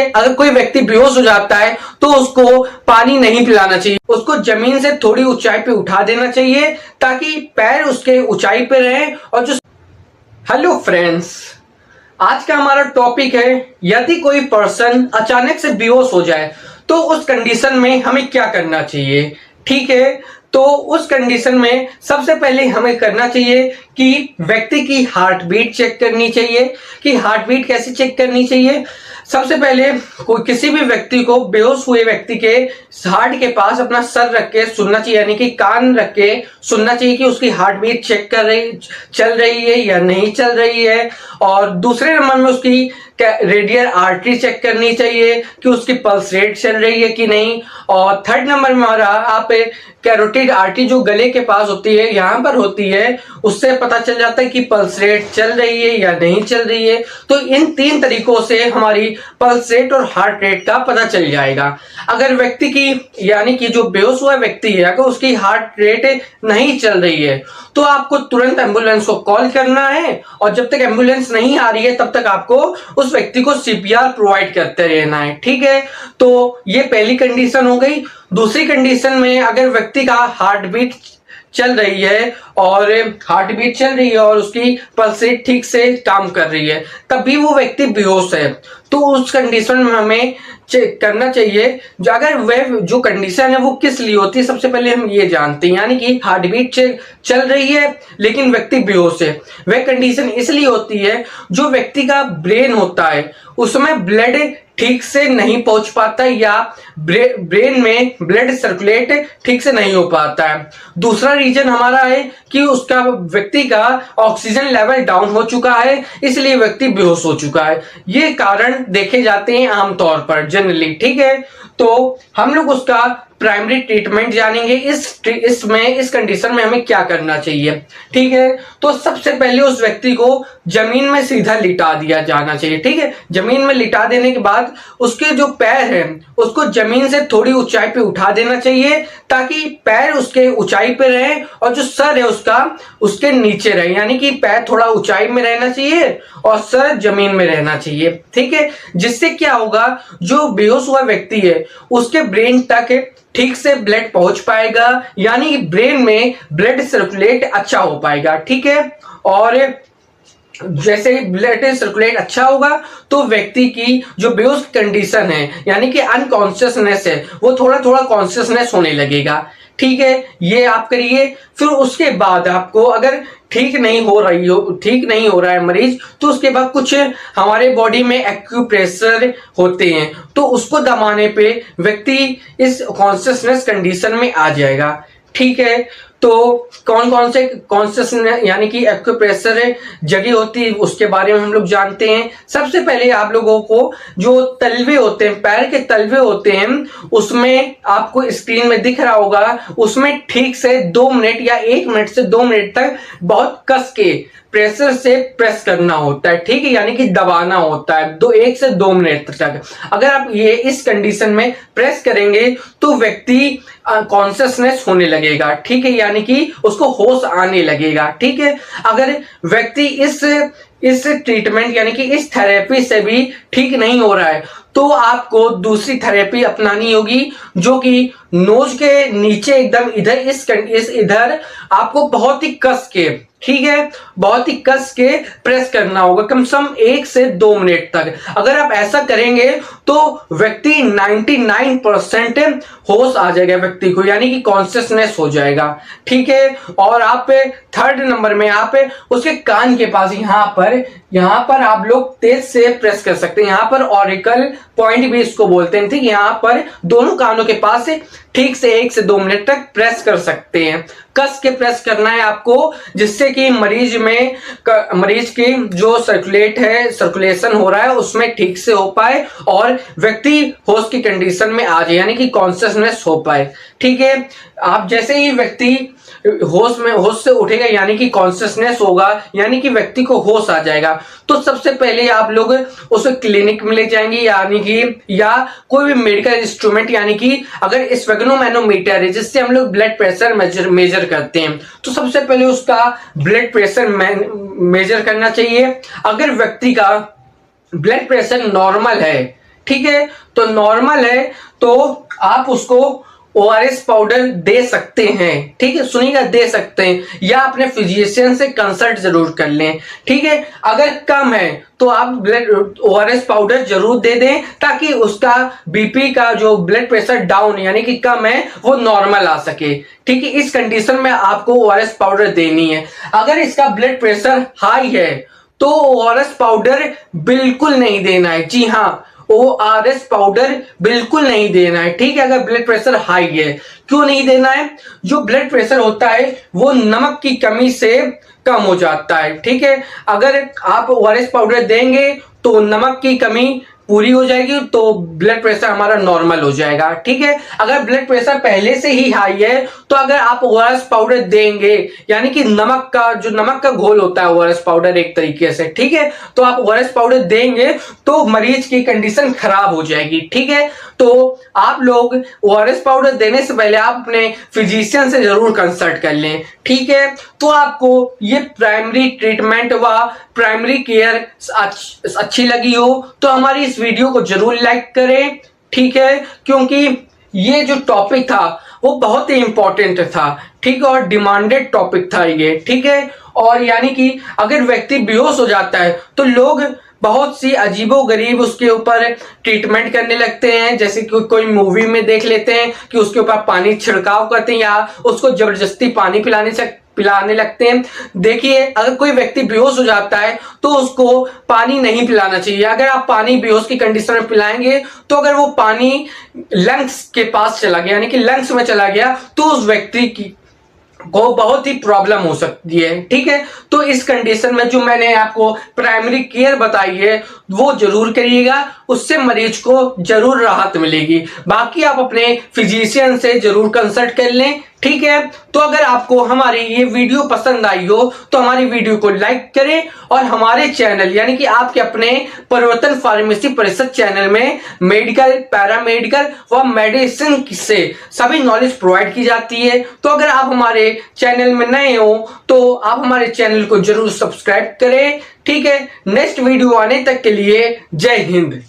अगर कोई व्यक्ति बेहोश हो जाता है तो उसको पानी नहीं पिलाना चाहिए, उसको जमीन से थोड़ी ऊंचाई पे उठा देना चाहिए ताकि पैर उसके ऊंचाई पे रहे। और जो हेलो फ्रेंड्स, आज का हमारा टॉपिक है यदि कोई पर्सन अचानक से बेहोश हो जाए तो उस कंडीशन में हमें क्या करना चाहिए। ठीक है, तो उस कंडीशन में सबसे पहले हमें करना चाहिए कि व्यक्ति की हार्ट बीट चेक करनी चाहिए। कि हार्ट बीट कैसे चेक करनी चाहिए, सबसे पहले कोई किसी भी व्यक्ति को, बेहोश हुए व्यक्ति के हार्ट के पास अपना सर रख के सुनना चाहिए, यानी कि कान रख के सुनना चाहिए कि उसकी हार्ट बीट चेक चल रही है या नहीं चल रही है। और दूसरे नंबर में उसकी रेडियल आर्टरी चेक करनी चाहिए कि उसकी पल्स रेट चल रही है कि नहीं। और थर्ड नंबर में हमारा आप कैरोटिड आर्टरी जो गले के पास होती है, यहां पर होती है, उससे पता चल जाता है कि पल्स रेट चल रही है या नहीं चल रही है। तो इन तीन तरीकों से हमारी पल्स रेट और हार्ट रेट का पता चल जाएगा। अगर व्यक्ति की, यानी कि जो बेहोश हुआ व्यक्ति है, अगर उसकी हार्ट रेट नहीं चल रही है तो आपको तुरंत एम्बुलेंस को कॉल करना है। और जब तक एम्बुलेंस नहीं आ रही है तब तक आपको उस व्यक्ति को सीपीआर प्रोवाइड करते रहना है। ठीक है, तो ये पहली कंडीशन हो गई। दूसरी कंडीशन में अगर व्यक्ति का हार्ट बीट चल रही है और उसकी पल्स रेट ठीक से काम कर रही है, तभी वो व्यक्ति बेहोश है, तो उस कंडीशन में हमें चेक करना चाहिए। जो अगर वह जो कंडीशन है वो किस लिए होती है, सबसे पहले हम ये जानते हैं। यानी कि हार्ट बीट चल रही है लेकिन व्यक्ति बेहोश है, वह कंडीशन इसलिए होती है जो व्यक्ति का ब्रेन होता है उसमें ब्लड ठीक से नहीं पहुंच पाता या ब्रेन में ब्लड सर्कुलेट ठीक से नहीं हो पाता है। दूसरा रीजन हमारा है कि उसका व्यक्ति का ऑक्सीजन लेवल डाउन हो चुका है, इसलिए व्यक्ति बेहोश हो चुका है। ये कारण देखे जाते हैं आमतौर पर जनरली। ठीक है, तो हम लोग उसका प्राइमरी ट्रीटमेंट जानेंगे। इस कंडीशन में हमें क्या करना चाहिए। ठीक है, तो सबसे पहले उस व्यक्ति को जमीन में सीधा लिटा दिया जाना चाहिए। ठीक है, जमीन में लिटा देने के बाद उसके जो पैर हैं उसको जमीन से थोड़ी ऊंचाई पे उठा देना चाहिए ताकि पैर उसके ऊंचाई पे रहे और जो सर है उसका उसके नीचे रहे, यानी कि पैर थोड़ा ऊंचाई में रहना चाहिए और सर जमीन में रहना चाहिए। ठीक है, जिससे क्या होगा, जो बेहोश हुआ व्यक्ति है उसके ब्रेन तक ठीक से ब्लड पहुंच पाएगा, यानी कि ब्रेन में ब्लड सर्कुलेट अच्छा हो पाएगा। ठीक है, और जैसे ही ब्लड सर्कुलेट अच्छा होगा तो व्यक्ति की जो बेहोश कंडीशन है, यानी कि अनकॉन्शियसनेस है, वो थोड़ा थोड़ा कॉन्शियसनेस होने लगेगा। ठीक है, ये आप करिए। फिर उसके बाद आपको अगर ठीक नहीं हो रहा है मरीज, तो उसके बाद कुछ हमारे बॉडी में एक्यूप्रेशर होते हैं, तो उसको दबाने पे व्यक्ति इस कॉन्शियसनेस कंडीशन में आ जाएगा। ठीक है, तो कौन कौन से कॉन्शियसनेस यानी कि एक्यूप्रेशर जगह होती है उसके बारे में हम लोग जानते हैं। सबसे पहले आप लोगों को जो तलवे होते हैं, पैर के तलवे होते हैं, उसमें आपको स्क्रीन में दिख रहा होगा, उसमें ठीक से 2 मिनट या 1 मिनट से 2 मिनट तक बहुत कस के प्रेशर से प्रेस करना होता है। ठीक है, यानी कि दबाना होता है 1 से 2 मिनट तक। अगर आप ये इस कंडीशन में प्रेस करेंगे तो व्यक्ति कॉन्शियसनेस होने लगेगा। ठीक है, यानी कि उसको होश आने लगेगा। ठीक है, अगर व्यक्ति इस ट्रीटमेंट यानी कि इस थेरेपी से भी ठीक नहीं हो रहा है तो आपको दूसरी थेरेपी अपनानी होगी, जो कि नोज के नीचे एकदम इधर आपको बहुत ही कस के, ठीक है, बहुत ही कस के प्रेस करना होगा कम से कम 1 से 2 मिनट तक। अगर आप ऐसा करेंगे तो व्यक्ति 99% होश आ जाएगा व्यक्ति को, यानी कि कॉन्शियसनेस हो जाएगा। ठीक है, और आप थर्ड नंबर में आप उसके कान के पास यहाँ पर आप लोग तेज से प्रेस कर सकते हैं। यहाँ पर ऑरिकल पॉइंट भी इसको बोलते हैं। ठीक, यहाँ पर दोनों कानों के पास ठीक से 1 से 2 मिनट तक प्रेस कर सकते हैं। कस के प्रेस करना है आपको, जिससे कि मरीज की जो सर्कुलेशन हो रहा है उसमें ठीक से हो पाए और व्यक्ति होश की कंडीशन में आ जाए, यानी कि कॉन्शियसनेस हो पाए। ठीक है, आप जैसे ही व्यक्ति होश से उठेगा, यानी कि कॉन्शियसनेस होगा, यानी कि व्यक्ति को होश आ जाएगा, तो सबसे पहले आप लोग उसे क्लिनिक में ले जाएंगे, यानी कि या कोई भी मेडिकल इंस्ट्रूमेंट, यानी कि अगर स्फेग्नोमैनोमीटर है जिससे हम लोग ब्लड प्रेशर मेजर करते हैं, तो सबसे पहले उसका ब्लड प्रेशर मेजर करना चाहिए। अगर व्यक्ति का ब्लड प्रेशर नॉर्मल है, ठीक है, तो नॉर्मल है तो आप उसको ORS पाउडर दे सकते हैं। ठीक है, सुनिएगा, दे सकते हैं या अपने फिजिशियन से कंसल्ट जरूर कर लें। ठीक है, अगर कम है तो आप ORS पाउडर जरूर दे दें ताकि उसका BP का जो ब्लड प्रेशर डाउन यानी कि कम है वो नॉर्मल आ सके। ठीक है, इस कंडीशन में आपको ORS पाउडर देनी है। अगर इसका ब्लड प्रेशर हाई है तो ORS पाउडर बिल्कुल नहीं देना है। जी हाँ, ORS पाउडर बिल्कुल नहीं देना है। ठीक है, अगर ब्लड प्रेशर हाई है। क्यों नहीं देना है? जो ब्लड प्रेशर होता है वो नमक की कमी से कम हो जाता है। ठीक है, अगर आप ORS पाउडर देंगे तो नमक की कमी पूरी हो जाएगी, तो ब्लड प्रेशर हमारा नॉर्मल हो जाएगा। ठीक है, अगर ब्लड प्रेशर पहले से ही हाई है तो अगर आप ORS पाउडर देंगे यानी कि नमक का घोल होता है ORS पाउडर एक तरीके से, ठीक है, तो आप ORS पाउडर देंगे तो मरीज की कंडीशन खराब हो जाएगी। ठीक है, तो आप लोग ORS पाउडर देने से पहले आप अपने फिजिशियन से जरूर कंसल्ट कर लें। ठीक है, तो आपको ये प्राइमरी ट्रीटमेंट व प्राइमरी केयर अच्छी लगी हो तो हमारी इस वीडियो को जरूर लाइक करें। ठीक है, क्योंकि ये जो टॉपिक था वो बहुत ही इंपॉर्टेंट था। ठीक है, और डिमांडेड टॉपिक था ये। ठीक है, और यानी कि अगर व्यक्ति बेहोश हो जाता है तो लोग बहुत सी अजीबोगरीब उसके ऊपर ट्रीटमेंट करने लगते हैं, जैसे कि कोई मूवी में देख लेते हैं कि उसके ऊपर पानी छिड़काव करते हैं या उसको जबरदस्ती पानी पिलाने लगते हैं। देखिए, अगर कोई व्यक्ति बेहोश हो जाता है तो उसको पानी नहीं पिलाना चाहिए। अगर आप पानी बेहोश की कंडीशन में पिलाएंगे तो अगर वो पानी लंग्स के पास चला गया यानी कि लंग्स में चला गया तो उस व्यक्ति को बहुत ही प्रॉब्लम हो सकती है। ठीक है, तो इस कंडीशन में जो मैंने आपको प्राइमरी केयर बताई है वो जरूर करिएगा, उससे मरीज को जरूर राहत मिलेगी। बाकी आप अपने फिजिशियन से जरूर कंसल्ट कर लें। ठीक है, तो अगर आपको हमारी ये वीडियो पसंद आई हो तो हमारी वीडियो को लाइक करें और हमारे चैनल यानी कि आपके अपने परिवर्तन फार्मेसी परिषद चैनल में मेडिकल, पैरामेडिकल व मेडिसिन से सभी नॉलेज प्रोवाइड की जाती है। तो अगर आप हमारे चैनल में नए हो तो आप हमारे चैनल को जरूर सब्सक्राइब करें। ठीक है, नेक्स्ट वीडियो आने तक के लिए जय हिंद।